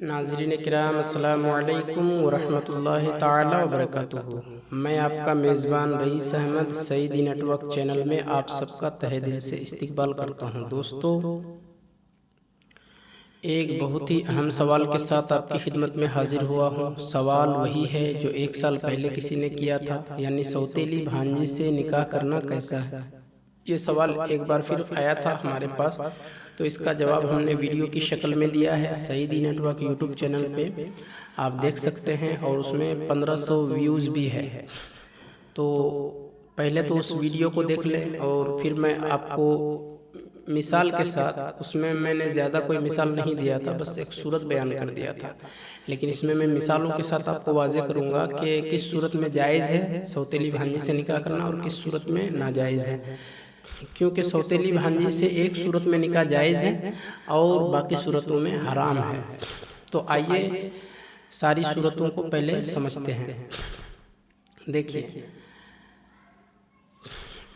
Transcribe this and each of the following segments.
ناظرین کرام السلام علیکم ورحمۃ اللہ تعالی وبرکاتہ۔ میں آپ کا میزبان Rais Ahmed Saeedi network channel میں آپ سب کا تہہ دل سے استقبال کرتا ہوں۔ دوستو، ایک بہت ہی اہم سوال کے ساتھ آپ کی خدمت میں حاضر ہوا ہوں۔ سوال وہی ہے جو 1 سال پہلے کسی نے کیا تھا، یعنی سوتیلی بھانجی سے نکاح کرنا کیسا ہے۔ یہ سوال ایک بار پھر آیا تھا ہمارے پاس، تو اس کا جواب ہم نے ویڈیو کی شکل میں لیا ہے Saeedi network YouTube channel پہ، آپ دیکھ سکتے ہیں، اور اس میں 1500 ویوز بھی ہے۔ تو پہلے تو اس ویڈیو کو دیکھ لیں، اور پھر میں آپ کو مثال کے ساتھ، اس میں میں نے زیادہ کوئی مثال نہیں دیا تھا، بس ایک صورت بیان کر دیا تھا، لیکن اس میں مثالوں کے ساتھ آپ کو واضح کروں گا کہ کس صورت میں جائز ہے سوتیلی بھانجی سے نکاح کرنا اور کس صورت میں ناجائز ہے۔ کیونکہ سوتیلی بھانجی سے ایک صورت میں نکاح جائز ہے اور باقی صورتوں میں حرام ہے۔ تو آئیے ساری صورتوں کو پہلے سمجھتے ہیں۔ دیکھیے،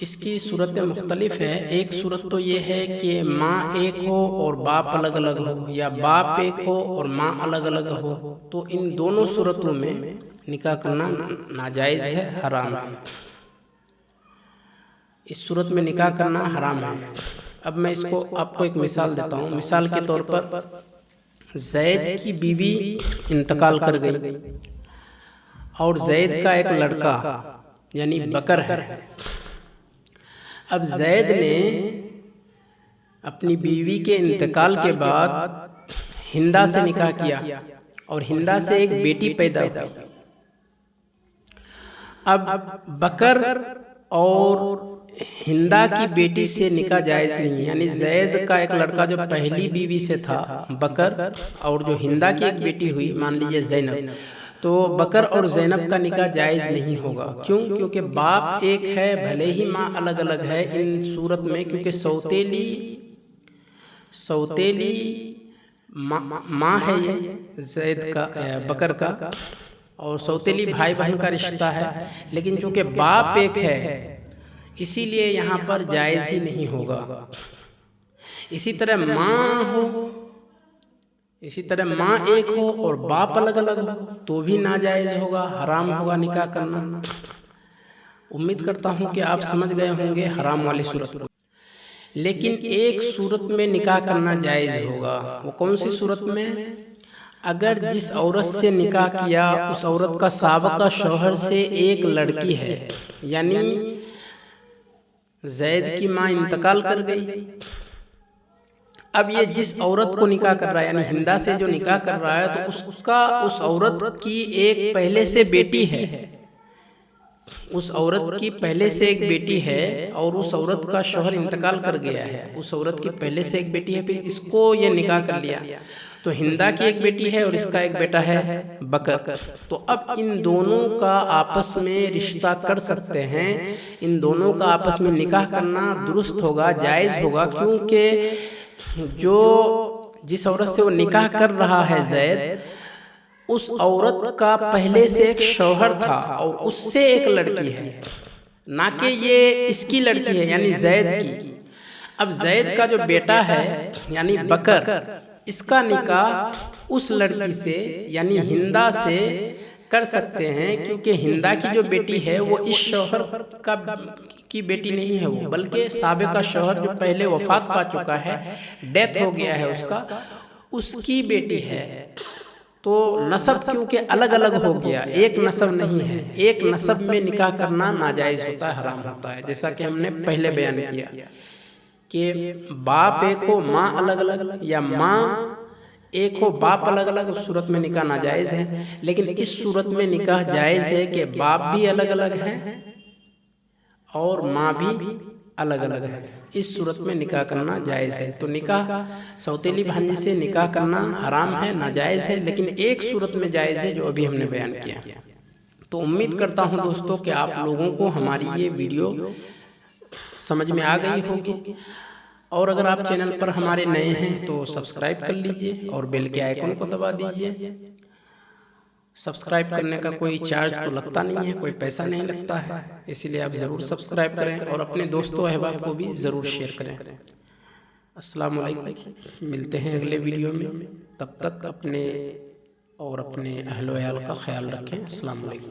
اس کی صورتیں مختلف ہیں۔ ایک صورت تو یہ ہے کہ ماں ایک ہو اور باپ الگ الگ ہو، یا باپ ایک ہو اور ماں الگ الگ ہو، تو ان دونوں صورتوں میں نکاح کرنا ناجائز ہے، حرام ہے۔ اس صورت میں نکاح کرنا حرام ہے۔ اب میں اس کو آپ کو ایک مثال دیتا ہوں۔ مثال کے طور پر زید کی بیوی انتقال کر گئی اور زید کا ایک لڑکا یعنی بکر ہے۔ اب زید نے اپنی بیوی کے انتقال کے بعد ہندا سے نکاح کیا اور ہندا سے ایک بیٹی پیدا ہوئی۔ اب بکر اور ہندا کی بیٹی سے نکاح جائز نہیں، یعنی زید کا ایک لڑکا جو پہلی بیوی سے تھا بکر، اور جو ہندا کی ایک بیٹی ہوئی مان لیجئے زینب، تو بکر اور زینب کا نکاح جائز نہیں ہوگا۔ کیوں؟ کیونکہ باپ ایک ہے، بھلے ہی ماں الگ الگ ہے ان صورت میں، کیونکہ سوتیلی ماں ہے یہ زید کا بکر کا، اور سوتیلی بھائی بہن کا رشتہ ہے، لیکن چونکہ باپ ایک ہے اسی لیے یہاں پر جائز ہی نہیں ہوگا۔ اسی طرح ماں ایک ہو اور باپ الگ الگ ہو تو بھی ناجائز ہوگا، حرام ہوگا نکاح کرنا۔ امید کرتا ہوں کہ آپ سمجھ گئے ہوں گے حرام والی صورت کو۔ لیکن ایک صورت میں نکاح کرنا جائز ہوگا، وہ کون سی صورت میں؟ اگر جس عورت سے نکاح کیا اس عورت کا سابقہ شوہر سے ایک لڑکی ہے، یعنی زید کی ماں انتقال کر گئی، اب یہ جس عورت کو نکاح کر رہا ہے، یعنی ہندا سے جو نکاح کر رہا ہے، تو اس عورت کی ایک پہلے سے بیٹی ہے، اس عورت کی پہلے سے ایک بیٹی ہے، اور اس عورت کا شوہر انتقال کر گیا ہے، اس عورت کی پہلے سے ایک بیٹی ہے، پھر اس کو یہ نکاح کر لیا، تو ہندا کی ایک بیٹی ہے اور اس کا ایک بیٹا ہے بکر۔ تو اب ان دونوں کا آپس میں رشتہ کر سکتے ہیں، ان دونوں کا آپس میں نکاح کرنا درست ہوگا، جائز ہوگا، کیونکہ جس عورت سے وہ نکاح کر رہا ہے زید، اس عورت کا پہلے سے ایک شوہر تھا اور اس سے ایک لڑکی ہے، نہ کہ یہ اس کی لڑکی ہے یعنی زید کی۔ اب زید کا جو بیٹا ہے یعنی بکر، اس کا نکاح اس لڑکی سے یعنی ہندا سے کر سکتے ہیں، کیونکہ ہندا کی جو بیٹی ہے وہ اس شوہر کی بیٹی نہیں ہے، وہ بلکہ سابقہ شوہر جو پہلے وفات پا چکا ہے، ڈیتھ ہو گیا ہے اس کی بیٹی ہے۔ تو نسب کیونکہ الگ الگ ہو گیا، ایک نسب نہیں ہے، ایک نسب میں نکاح کرنا ناجائز ہوتا ہے، حرام ہوتا ہے، جیسا کہ ہم نے پہلے بیان کیا کہ باپ ایک ہو ماں الگ الگ، یا ماں ایک ہو باپ الگ الگ، اس صورت میں نکاح ناجائز ہے۔ لیکن اس صورت میں نکاح جائز ہے کہ باپ بھی الگ الگ ہے اور ماں بھی الگ الگ ہے، اس صورت میں نکاح کرنا جائز ہے۔ تو نکاح سوتیلی بھانجی سے نکاح کرنا حرام ہے، ناجائز ہے، لیکن ایک صورت میں جائز ہے جو ابھی ہم نے بیان کیا۔ تو امید کرتا ہوں دوستو کہ آپ لوگوں کو ہماری یہ ویڈیو سمجھ میں آ گئی ہوگی، اور اگر آپ چینل پر ہمارے نئے ہیں تو سبسکرائب کر لیجئے اور بیل کے آئیکن کو دبا دیجئے۔ سبسکرائب کرنے کا کوئی چارج تو لگتا نہیں ہے، کوئی پیسہ نہیں لگتا ہے، اسی لیے آپ ضرور سبسکرائب کریں اور اپنے دوستوں احباب کو بھی ضرور شیئر کریں۔ السلام علیکم، ملتے ہیں اگلے ویڈیو میں۔ تب تک اپنے اور اپنے اہل و عیال کا خیال رکھیں۔ السلام علیکم۔